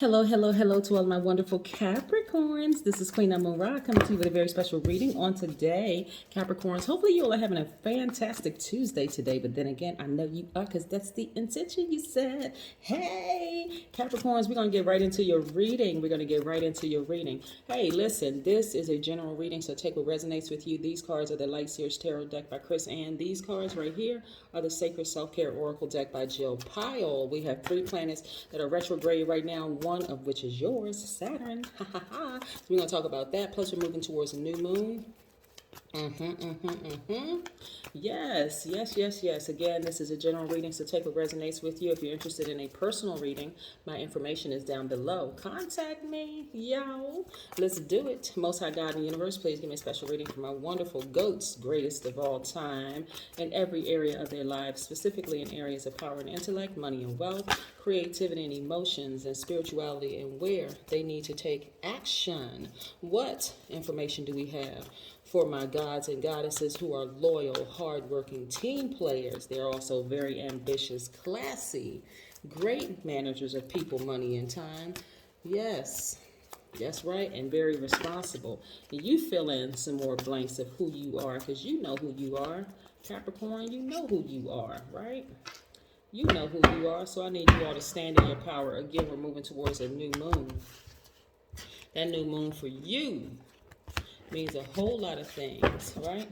Hello, hello, hello to all my wonderful Capricorns. This is Queen Amun Ra coming to you with a very special reading on today, Capricorns. Hopefully you all are having a fantastic Tuesday today, but then again, I know you are because that's the intention you said. Hey, Capricorns, we're going to get right into your reading. Hey, listen, this is a general reading, so take what resonates with you. These cards are the Light Seers Tarot deck by Chris Ann. These cards right here are the Sacred Self-Care Oracle deck by Jill Pyle. We have 3 planets that are retrograde right now, one of which is yours, Saturn. So we're going to talk about that. Plus, we're moving towards a new moon. Yes. Again, this is a general reading, so take what resonates with you. If you're interested in a personal reading, my information is down below. Contact me, yo. Let's do it. Most High God in the universe, please give me a special reading for my wonderful goats, greatest of all time, in every area of their lives, specifically in areas of power and intellect, money and wealth, creativity and emotions, and spirituality, and where they need to take action. What information do we have for my gods and goddesses who are loyal, hardworking team players? They're also very ambitious, classy, great managers of people, money, and time. Yes, right, and very responsible. You fill in some more blanks of who you are, because you know who you are. Capricorn, you know who you are, right? You know who you are, so I need you all to stand in your power. Again, we're moving towards a new moon. That new moon for you means a whole lot of things, right?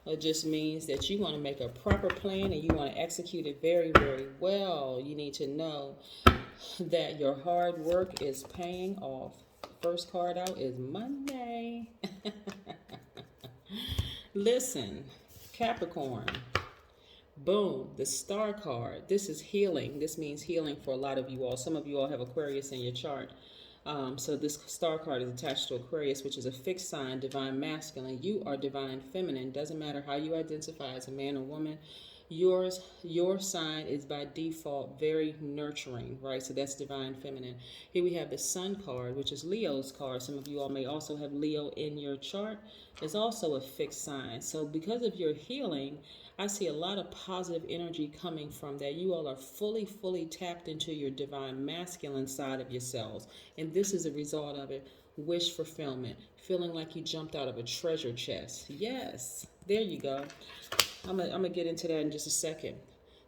It just means that you want to make a proper plan and you want to execute it very, very well. You need to know that your hard work is paying off. First card out is Monday. Listen, Capricorn. Boom, the star card. This is healing. This means healing for a lot of you all. Some of you all have Aquarius in your chart. So this star card is attached to Aquarius, which is a fixed sign, divine masculine. You are divine feminine. Doesn't matter how you identify as a man or woman. Your sign is by default very nurturing, right? So that's divine feminine. Here we have the sun card, which is Leo's card. Some of you all may also have Leo in your chart. It's also a fixed sign. So because of your healing, I see a lot of positive energy coming from that. You all are fully tapped into your divine masculine side of yourselves. And this is a result of it. Wish fulfillment. Feeling like you jumped out of a treasure chest. Yes. There you go. I'm gonna get into that in just a second.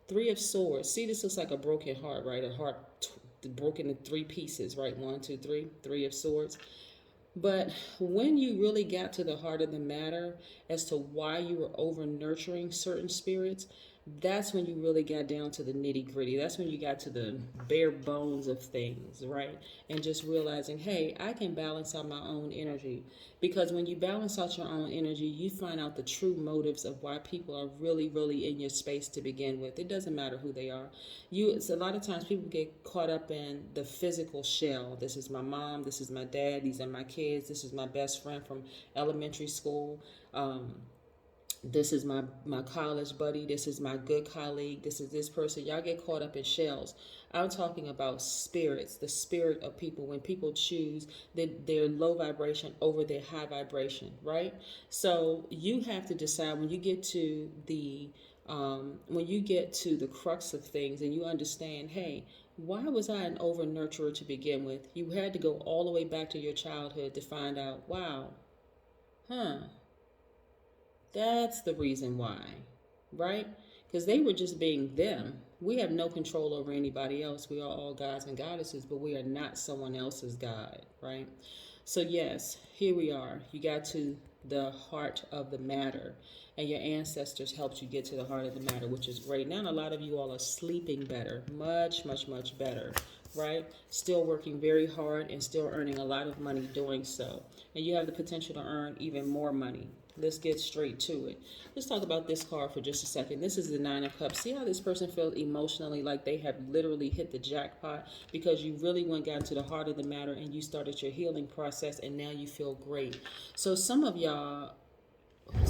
3 of Swords. See, this looks like a broken heart, right? A heart broken in 3 pieces, right? 1, 2, 3. 3 of Swords. But when you really got to the heart of the matter as to why you were over nurturing certain spirits, that's when you really got down to the nitty gritty. That's when you got to the bare bones of things, right? And just realizing, hey, I can balance out my own energy. Because when you balance out your own energy, you find out the true motives of why people are really in your space to begin with. It doesn't matter who they are. It's a lot of times people get caught up in the physical shell. This is my mom, this is my dad, these are my kids, this is my best friend from elementary school. This is my college buddy. This is my good colleague. This is this person. Y'all get caught up in shells. I'm talking about spirits, the spirit of people. When people choose their low vibration over their high vibration, right? So you have to decide when you get to the crux of things and you understand, hey, why was I an over nurturer to begin with? You had to go all the way back to your childhood to find out, wow, that's the reason why, right? Because they were just being them. We have no control over anybody else. We are all gods and goddesses, but we are not someone else's god, right? So yes, here we are. You got to the heart of the matter, and your ancestors helped you get to the heart of the matter, which is great. Now a lot of you all are sleeping better, much better, right? Still working very hard and still earning a lot of money doing so. And you have the potential to earn even more money. Let's get straight to it. Let's talk about this card for just a second. This is the 9 of Cups. See how this person feels emotionally like they have literally hit the jackpot because you really went down to the heart of the matter and you started your healing process and now you feel great. So some of y'all,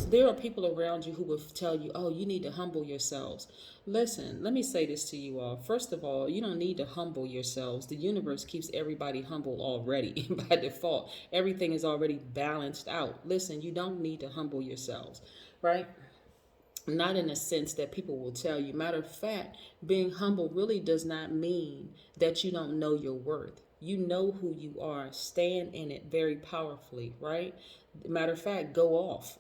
there are people around you who will tell you, oh, you need to humble yourselves. Listen, let me say this to you all. First of all, you don't need to humble yourselves. The universe keeps everybody humble already by default. Everything is already balanced out. Listen, you don't need to humble yourselves, right? Not in a sense that people will tell you. Matter of fact, being humble really does not mean that you don't know your worth. You know who you are. Stand in it very powerfully, right? Matter of fact, go off.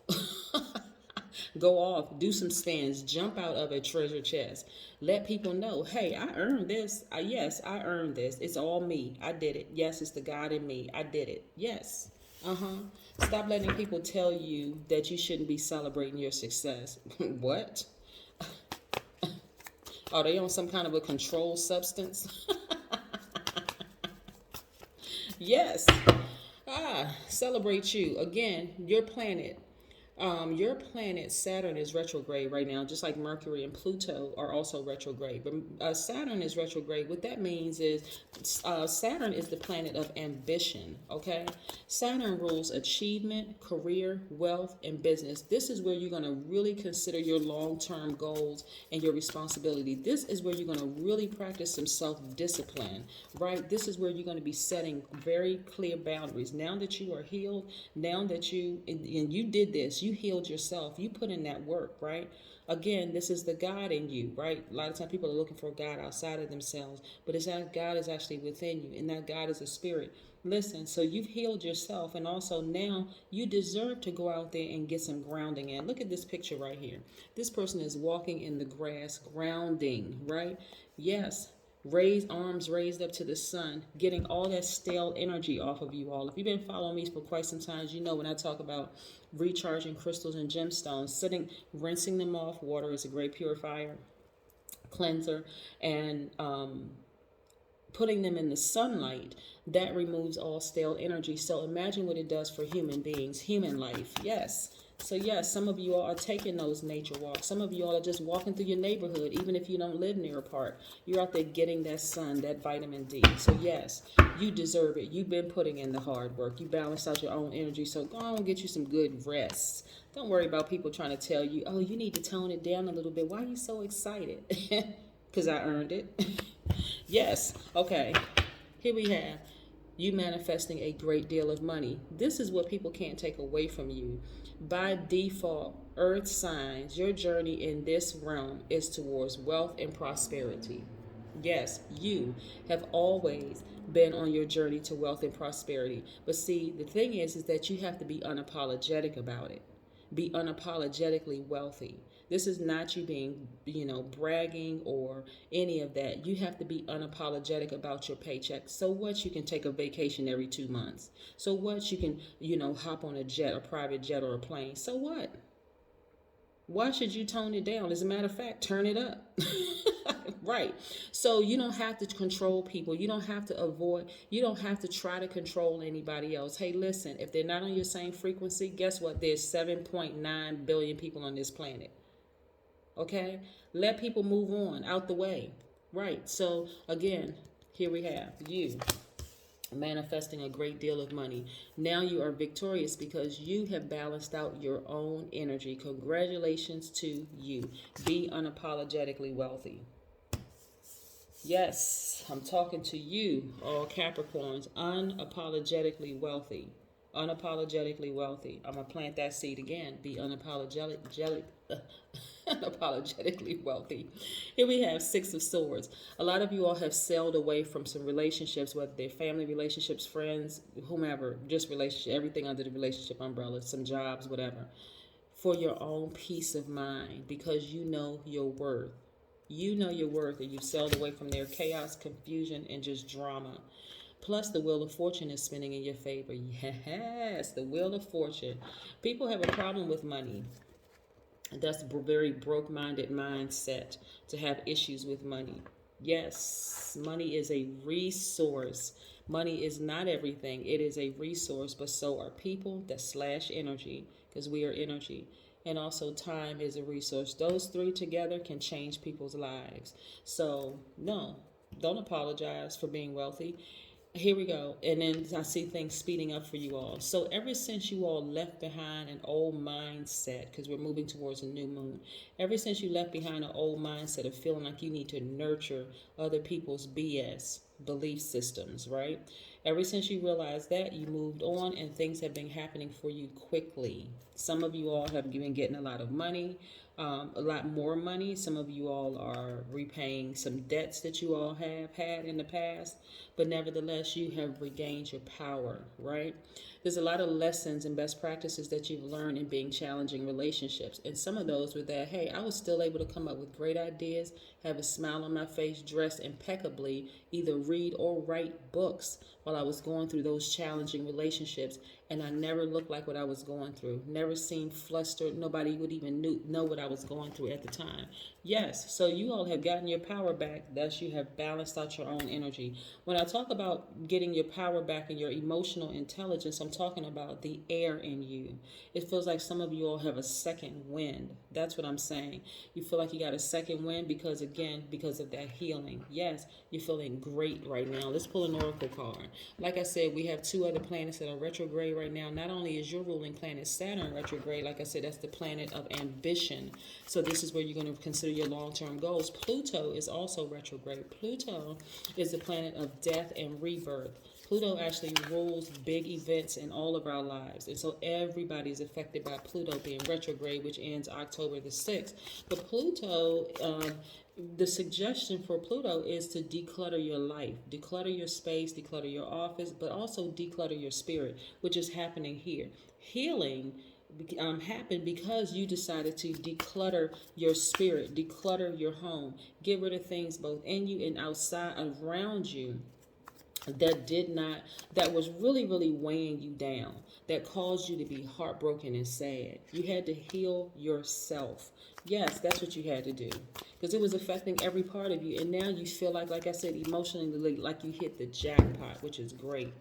Go off, do some stands, jump out of a treasure chest. Let people know, hey, I earned this. Yes, I earned this. It's all me. I did it. Yes, it's the God in me. I did it. Yes. Stop letting people tell you that you shouldn't be celebrating your success. What? Are they on some kind of a controlled substance? Yes. Celebrate you. Again, your planet. Your planet Saturn is retrograde right now, just like Mercury and Pluto are also retrograde. But Saturn is retrograde. What that means is Saturn is the planet of ambition, okay? Saturn rules achievement, career, wealth, and business. This is where you're going to really consider your long-term goals and your responsibility. This is where you're going to really practice some self-discipline, right? This is where you're going to be setting very clear boundaries. Now that you are healed, now that and you did this, you healed yourself, you put in that work, right? Again, this is the God in you, right? A lot of times people are looking for God outside of themselves, but it's that God is actually within you, and that God is a spirit. Listen, so you've healed yourself, and also now you deserve to go out there and get some grounding in. Look at this picture right here. This person is walking in the grass, grounding, right? Yes. Arms raised up to the sun, getting all that stale energy off of you all. If you've been following me for quite some time, you know when I talk about recharging crystals and gemstones, rinsing them off. Water is a great purifier, cleanser, and putting them in the sunlight, that removes all stale energy. So imagine what it does for human beings, human life. Yes. So yes, some of you all are taking those nature walks. Some of you all are just walking through your neighborhood, even if you don't live near a park. You're out there getting that sun, that vitamin D. So yes, you deserve it. You've been putting in the hard work. You balance out your own energy. So go on and get you some good rest. Don't worry about people trying to tell you, oh, you need to tone it down a little bit. Why are you so excited? Because I earned it. Yes. Okay. Here we have you manifesting a great deal of money. This is what people can't take away from you. By default, earth signs, your journey in this realm is towards wealth and prosperity. Yes, you have always been on your journey to wealth and prosperity. But see, the thing is that you have to be unapologetic about it. Be unapologetically wealthy. This is not you being, bragging or any of that. You have to be unapologetic about your paycheck. So what? You can take a vacation every 2 months. So what? You can, hop on a jet, a private jet or a plane. So what? Why should you tone it down? As a matter of fact, turn it up. Right. So you don't have to control people. You don't have to try to control anybody else. Hey, listen, if they're not on your same frequency, guess what? There's 7.9 billion people on this planet. Okay? Let people move on out the way. Right. So again, here we have you manifesting a great deal of money. Now you are victorious because you have balanced out your own energy. Congratulations to you. Be unapologetically wealthy. Yes, I'm talking to you, all Capricorns, unapologetically wealthy. Unapologetically wealthy. I'm going to plant that seed again. Be unapologetically wealthy. Here we have Six of Swords. A lot of you all have sailed away from some relationships, whether they're family relationships, friends, whomever, just relationship, everything under the relationship umbrella, some jobs, whatever, for your own peace of mind because you know your worth. You know your worth, and you've sailed away from their chaos, confusion, and just drama. Plus, the Wheel of Fortune is spinning in your favor. Yes, the Wheel of Fortune. People have a problem with money. That's a very broke-minded mindset to have issues with money. Yes, money is a resource. Money is not everything. It is a resource, but so are people that slash energy because we are energy. And also time is a resource. Those three together can change people's lives. So, no, don't apologize for being wealthy. Here we go. And then I see things speeding up for you all. So ever since you all left behind an old mindset, because we're moving towards a new moon, ever since you left behind an old mindset of feeling like you need to nurture other people's BS, belief systems, right? Ever since you realized that, you moved on and things have been happening for you quickly. Some of you all have been getting a lot of money. a lot more money. Some of you all are repaying some debts that you all have had in the past, but nevertheless, you have regained your power, right? There's a lot of lessons and best practices that you've learned in being challenging relationships. And some of those were that, hey, I was still able to come up with great ideas, have a smile on my face, dress impeccably, either read or write books while I was going through those challenging relationships. And I never looked like what I was going through, never seemed flustered. Nobody would even know what I was going through at the time. Yes, so you all have gotten your power back, thus you have balanced out your own energy. When I talk about getting your power back and your emotional intelligence, I'm talking about the air in you. It feels like some of you all have a second wind. That's what I'm saying. You feel like you got a second wind because, again, because of that healing. Yes, you're feeling great right now. Let's pull an oracle card. Like I said, we have 2 other planets that are retrograde right now. Not only is your ruling planet Saturn retrograde, like I said, that's the planet of ambition. So this is where you're going to consider your long-term goals. Pluto is also retrograde. Pluto is the planet of death and rebirth. Pluto actually rules big events in all of our lives. And so everybody is affected by Pluto being retrograde, which ends October the 6th. But Pluto, the suggestion for Pluto is to declutter your life, declutter your space, declutter your office, but also declutter your spirit, which is happening here. Healing happened because you decided to declutter your spirit, declutter your home, get rid of things both in you and outside around you that was really weighing you down, that caused you to be heartbroken and sad. You had to heal yourself. Yes, that's what you had to do, because it was affecting every part of you. And now you feel like I said, emotionally, like you hit the jackpot, which is great.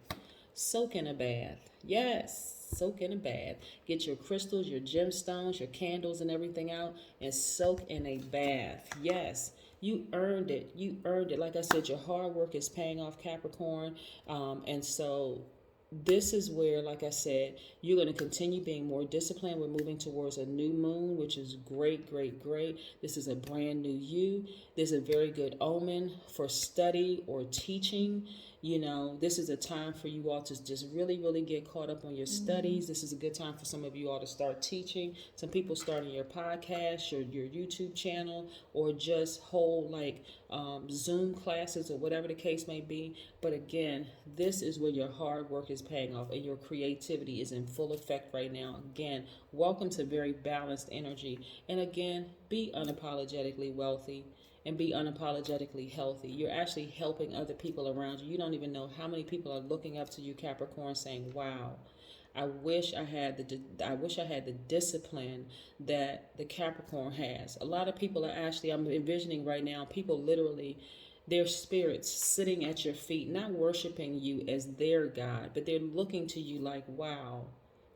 Soak in a bath. Yes, soak in a bath. Get your crystals, your gemstones, your candles and everything out and soak in a bath. Yes, you earned it. You earned it. Like I said, your hard work is paying off, Capricorn. And so this is where, like I said, you're going to continue being more disciplined. We're moving towards a new moon, which is great. This is a brand new you. This is a very good omen for study or teaching. You know, this is a time for you all to just really get caught up on your studies. This is a good time for some of you all to start teaching. Some people starting your podcast, your YouTube channel, or just hold Zoom classes or whatever the case may be. But again, this is where your hard work is paying off and your creativity is in full effect right now. Again, welcome to very balanced energy. And again, be unapologetically wealthy and be unapologetically healthy. You're actually helping other people around you. You don't even know how many people are looking up to you, Capricorn, saying, wow, I wish I had the discipline that the Capricorn has. A lot of people are actually, I'm envisioning right now, people literally, their spirits sitting at your feet, not worshiping you as their God, but they're looking to you like, wow,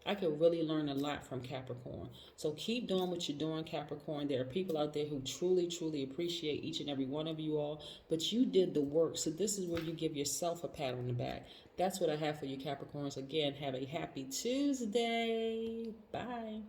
I could really learn a lot from Capricorn. So keep doing what you're doing, Capricorn. There are people out there who truly appreciate each and every one of you all, but you did the work. So this is where you give yourself a pat on the back. That's what I have for you, Capricorns. Again, have a happy Tuesday. Bye.